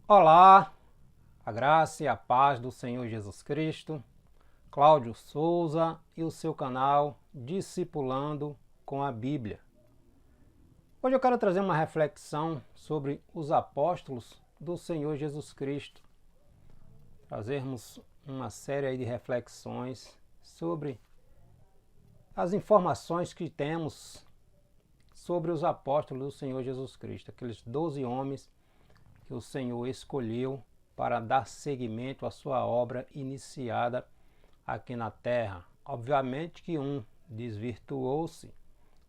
Olá, a graça e a paz do Senhor Jesus Cristo, Cláudio Souza e o seu canal Discipulando com a Bíblia. Hoje eu quero trazer uma reflexão sobre os apóstolos do Senhor Jesus Cristo. Trazermos uma série de reflexões sobre as informações que temos sobre os apóstolos do Senhor Jesus Cristo, aqueles 12 homens que o Senhor escolheu para dar seguimento à sua obra iniciada aqui na terra. Obviamente que um desvirtuou-se,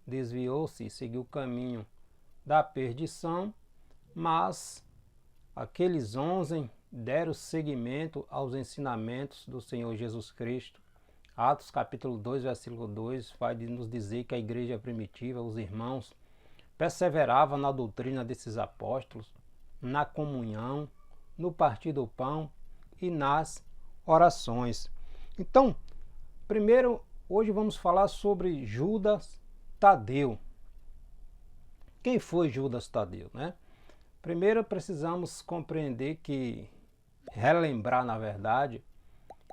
desviou-se e seguiu o caminho da perdição, mas aqueles 11 deram seguimento aos ensinamentos do Senhor Jesus Cristo. Atos capítulo 2, versículo 2 vai nos dizer que a igreja primitiva, os irmãos, perseveravam na doutrina desses apóstolos, na comunhão, no partir do pão e nas orações. Então, primeiro, hoje vamos falar sobre Judas Tadeu. Quem foi Judas Tadeu, né? Primeiro precisamos compreender relembrar na verdade,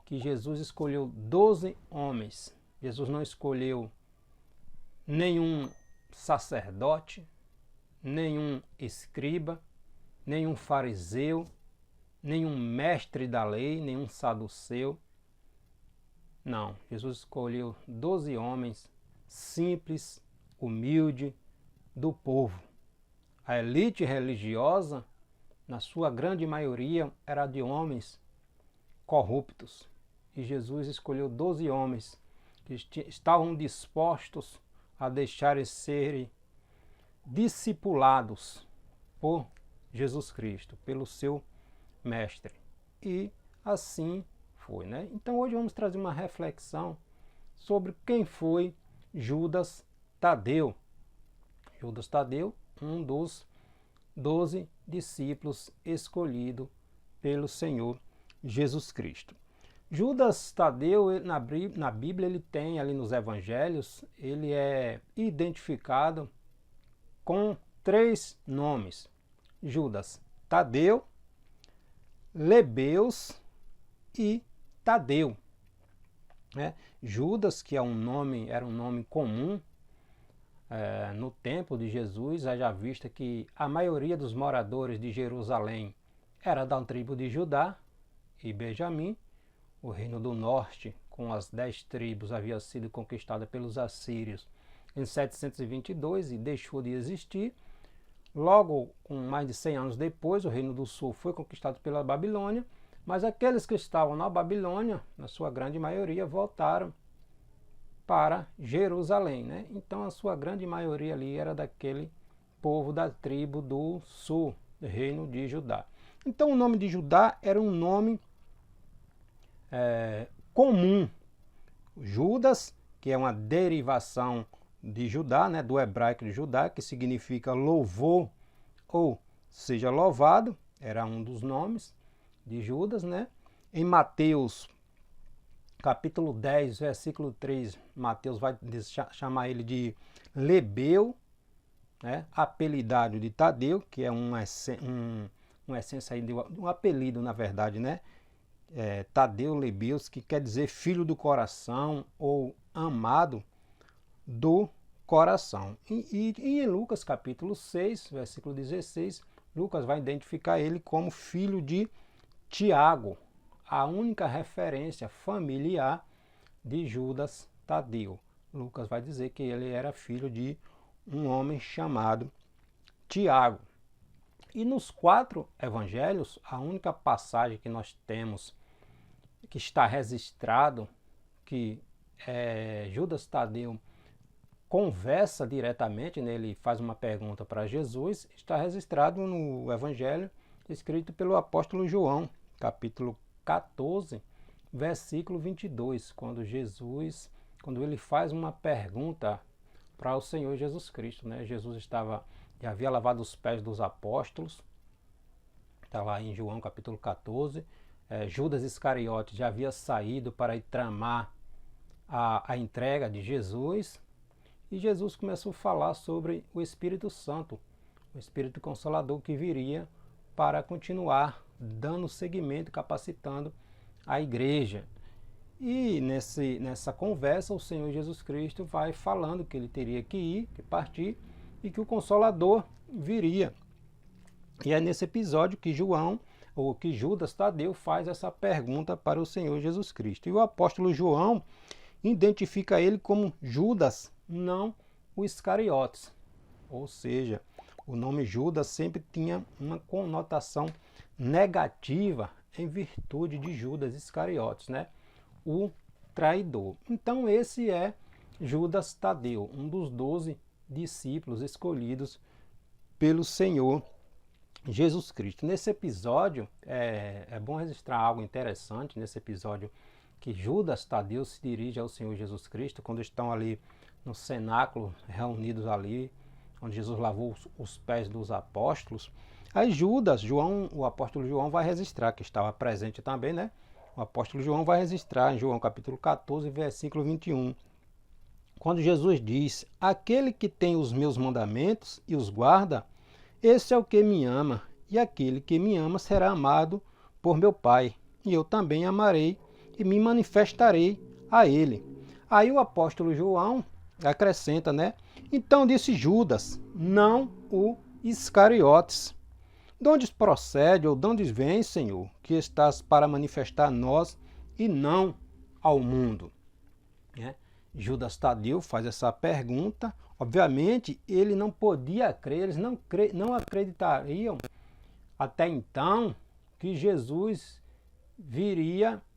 que Jesus escolheu 12 homens. Jesus não escolheu nenhum sacerdote, nenhum escriba, nenhum fariseu, nenhum mestre da lei, nenhum saduceu. Não, Jesus escolheu 12 homens simples, humildes, do povo. A elite religiosa, na sua grande maioria, era de homens corruptos. E Jesus escolheu 12 homens que estavam dispostos a deixarem serem discipulados por Jesus Cristo, pelo seu mestre. E assim foi, né? Então hoje vamos trazer uma reflexão sobre quem foi Judas Tadeu. Judas Tadeu, um dos 12 discípulos escolhidos pelo Senhor Jesus Cristo. Judas Tadeu, na Bíblia, ele tem ali nos evangelhos, ele é identificado com 3 nomes. Judas Tadeu, Lebeus e Tadeu. Judas, que era um nome comum no tempo de Jesus, haja vista que a maioria dos moradores de Jerusalém era da tribo de Judá e Benjamim. O reino do norte, com as 10 tribos, havia sido conquistado pelos assírios em 722 e deixou de existir. Logo, com mais de 100 anos depois, o reino do sul foi conquistado pela Babilônia, mas aqueles que estavam na Babilônia, na sua grande maioria, voltaram para Jerusalém, né? Então a sua grande maioria ali era daquele povo da tribo do sul, do reino de Judá. Então o nome de Judá era um nome comum. Judas, que é uma derivação de Judá, né, do hebraico de Judá, que significa louvor ou seja louvado, era um dos nomes de Judas, né? Em Mateus capítulo 10, versículo 3, Mateus vai chamar ele de Lebeu, né? Apelidado de Tadeu, que é uma essência aí de um apelido, na verdade, né? Tadeu Lebeus, que quer dizer filho do coração ou amado do coração. E em Lucas capítulo 6, versículo 16, Lucas vai identificar ele como filho de Tiago, a única referência familiar de Judas Tadeu. Lucas vai dizer que ele era filho de um homem chamado Tiago. E nos 4 evangelhos, a única passagem que nós temos que está registrado que Judas Tadeu conversa diretamente, né? Ele faz uma pergunta para Jesus, está registrado no evangelho escrito pelo apóstolo João, capítulo 14, versículo 22, quando ele faz uma pergunta para o Senhor Jesus Cristo, né? Jesus já havia lavado os pés dos apóstolos, está lá em João capítulo 14, Judas Iscariote já havia saído para ir tramar a entrega de Jesus, e Jesus começou a falar sobre o Espírito Santo, o Espírito Consolador que viria para continuar dando seguimento, capacitando a igreja. E nessa conversa o Senhor Jesus Cristo vai falando que ele teria que ir, que partir, e que o Consolador viria. E é nesse episódio que Judas Tadeu faz essa pergunta para o Senhor Jesus Cristo. E o apóstolo João identifica ele como Judas, não o Iscariotes. Ou seja, o nome Judas sempre tinha uma conotação negativa em virtude de Judas Iscariotes, né? O traidor. Então esse é Judas Tadeu, um dos 12 discípulos escolhidos pelo Senhor Jesus Cristo. Nesse episódio, é bom registrar algo interessante, nesse episódio que Judas Tadeu se dirige ao Senhor Jesus Cristo, quando estão ali no cenáculo, reunidos ali, onde Jesus lavou os pés dos apóstolos. Aí o apóstolo João vai registrar, que estava presente também, né? O apóstolo João vai registrar em João capítulo 14, versículo 21. Quando Jesus diz: aquele que tem os meus mandamentos e os guarda, esse é o que me ama, e aquele que me ama será amado por meu Pai, e eu também amarei e me manifestarei a ele. Aí o apóstolo João acrescenta, né? Então disse Judas, não o Iscariotes: de onde procede ou de onde vem, Senhor, que estás para manifestar a nós e não ao mundo? Judas Tadeu faz essa pergunta. Obviamente, ele não podia crer, eles não acreditariam até então que Jesus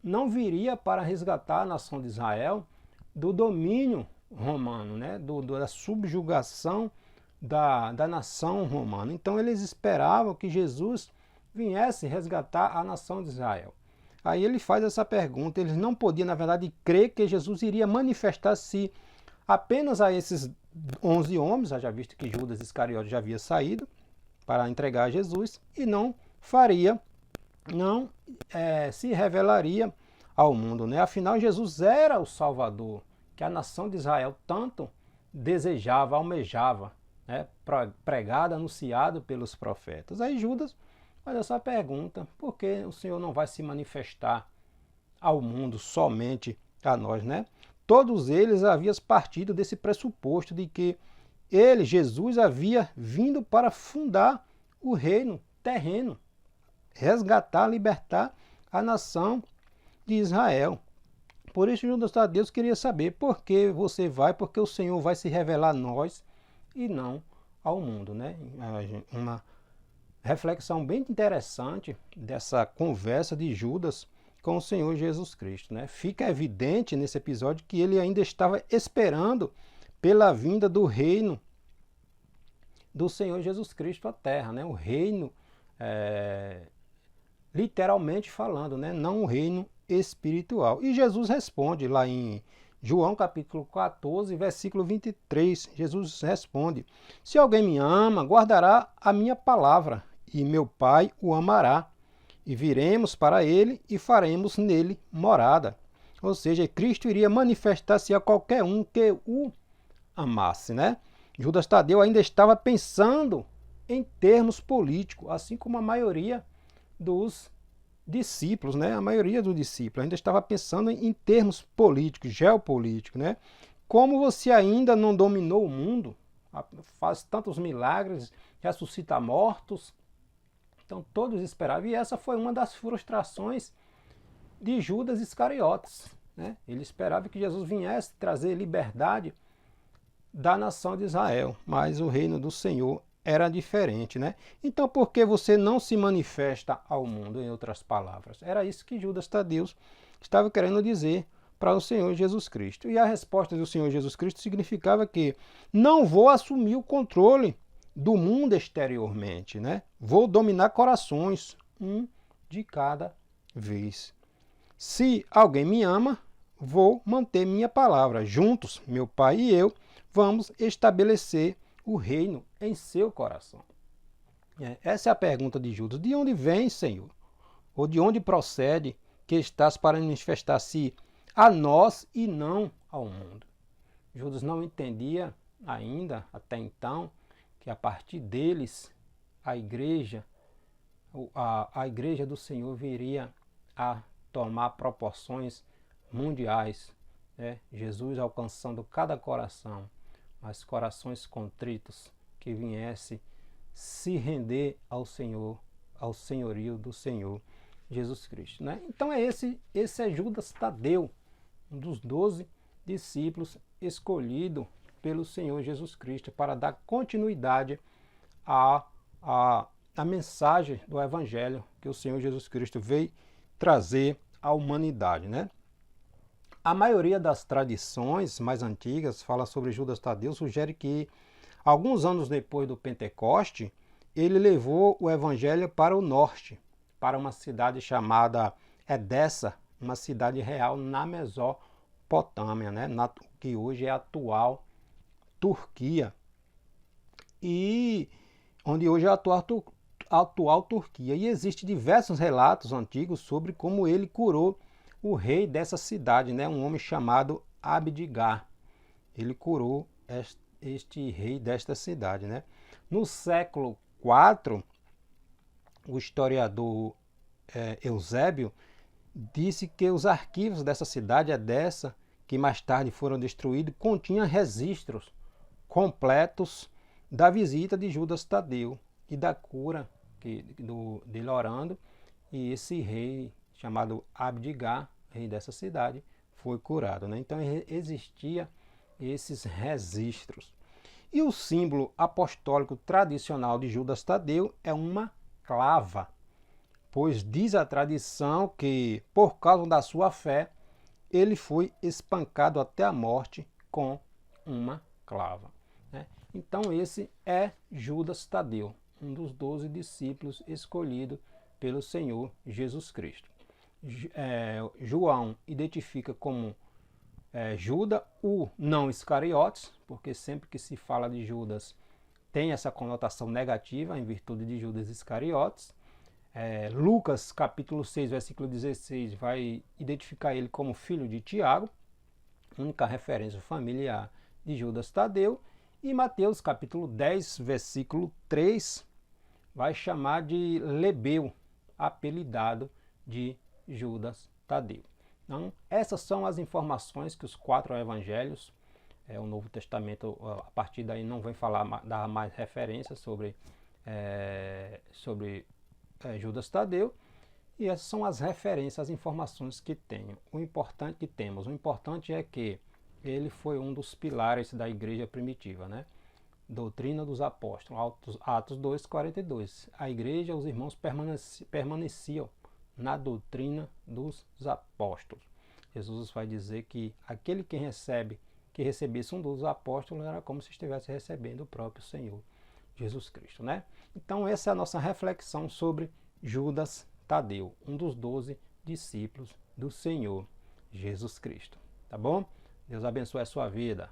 não viria para resgatar a nação de Israel do domínio romano, né? Da subjugação da nação romana. Então eles esperavam que Jesus viesse resgatar a nação de Israel. Aí ele faz essa pergunta, eles não podiam, na verdade, crer que Jesus iria manifestar-se apenas a esses 11 homens, já visto que Judas Iscariote já havia saído para entregar a Jesus, e não se revelaria ao mundo, né? Afinal, Jesus era o Salvador, que a nação de Israel tanto desejava, almejava, né? Pregado, anunciado pelos profetas. Aí Judas faz essa pergunta: por que o Senhor não vai se manifestar ao mundo, somente a nós, né? Todos eles haviam partido desse pressuposto de que ele, Jesus, havia vindo para fundar o reino terreno, resgatar, libertar a nação de Israel. Por isso Judas Tadeu queria saber por que você vai, porque o Senhor vai se revelar a nós e não ao mundo, né? Uma reflexão bem interessante dessa conversa de Judas com o Senhor Jesus Cristo, né? Fica evidente nesse episódio que ele ainda estava esperando pela vinda do reino do Senhor Jesus Cristo à Terra, né? O reino, literalmente falando, né? Não o reino espiritual. E Jesus responde lá em João capítulo 14, versículo 23. Jesus responde: se alguém me ama, guardará a minha palavra, e meu Pai o amará. E viremos para ele e faremos nele morada. Ou seja, Cristo iria manifestar-se a qualquer um que o amasse, né? Judas Tadeu ainda estava pensando em termos políticos, assim como a maioria dos discípulos, né? A maioria dos discípulos ainda estava pensando em termos políticos, geopolíticos, né? Como você ainda não dominou o mundo, faz tantos milagres, ressuscita mortos. Então todos esperavam, e essa foi uma das frustrações de Judas Iscariotes, né? Ele esperava que Jesus viesse trazer liberdade da nação de Israel, mas o reino do Senhor era diferente, né? Então por que você não se manifesta ao mundo, em outras palavras? Era isso que Judas Tadeu estava querendo dizer para o Senhor Jesus Cristo. E a resposta do Senhor Jesus Cristo significava que não vou assumir o controle do mundo exteriormente, né? Vou dominar corações, um de cada vez. Se alguém me ama, vou manter minha palavra. Juntos, meu Pai e eu, vamos estabelecer o reino em seu coração. Essa é a pergunta de Judas. De onde vem, Senhor? Ou de onde procede que estás para manifestar-se a nós e não ao mundo? Judas não entendia ainda, até então, que a partir deles, a igreja a igreja do Senhor viria a tomar proporções mundiais, né? Jesus alcançando cada coração, mas corações contritos que viesse se render ao Senhor, ao senhorio do Senhor Jesus Cristo, né? Então esse é Judas Tadeu, um dos 12 discípulos escolhido pelo Senhor Jesus Cristo para dar continuidade à mensagem do Evangelho que o Senhor Jesus Cristo veio trazer à humanidade, né? A maioria das tradições mais antigas fala sobre Judas Tadeu, sugere que alguns anos depois do Pentecoste, ele levou o Evangelho para o norte, para uma cidade chamada Edessa, uma cidade real na Mesopotâmia, né? Que hoje é a atual Turquia, e onde hoje é a atual Turquia. E existem diversos relatos antigos sobre como ele curou o rei dessa cidade, né? Um homem chamado Abdigar. Ele curou este rei desta cidade, né? No século IV, o historiador Eusébio disse que os arquivos dessa cidade, Edessa, que mais tarde foram destruídos, continham registros completos da visita de Judas Tadeu e da cura dele orando, e esse rei chamado Abdigar, rei dessa cidade, foi curado, né? Então existia esses registros. E o símbolo apostólico tradicional de Judas Tadeu é uma clava, pois diz a tradição que, por causa da sua fé, ele foi espancado até a morte com uma clava, né? Então esse é Judas Tadeu, um dos 12 discípulos escolhidos pelo Senhor Jesus Cristo. João identifica como Judas, o não Iscariotes, porque sempre que se fala de Judas tem essa conotação negativa em virtude de Judas Iscariotes. Lucas capítulo 6, versículo 16 vai identificar ele como filho de Tiago, única referência familiar de Judas Tadeu. E Mateus capítulo 10, versículo 3 vai chamar de Lebeu, apelidado de Judas Tadeu. Então, essas são as informações que os 4 evangelhos, o Novo Testamento, a partir daí não vem dar mais referências sobre Judas Tadeu, e essas são as referências, as informações que temos. O importante é que ele foi um dos pilares da igreja primitiva, né? Doutrina dos Apóstolos, Atos 2:42. A igreja, os irmãos permaneciam na doutrina dos apóstolos. Jesus vai dizer que aquele que recebesse um dos apóstolos era como se estivesse recebendo o próprio Senhor Jesus Cristo, né? Então essa é a nossa reflexão sobre Judas Tadeu, um dos 12 discípulos do Senhor Jesus Cristo, tá bom? Deus abençoe a sua vida.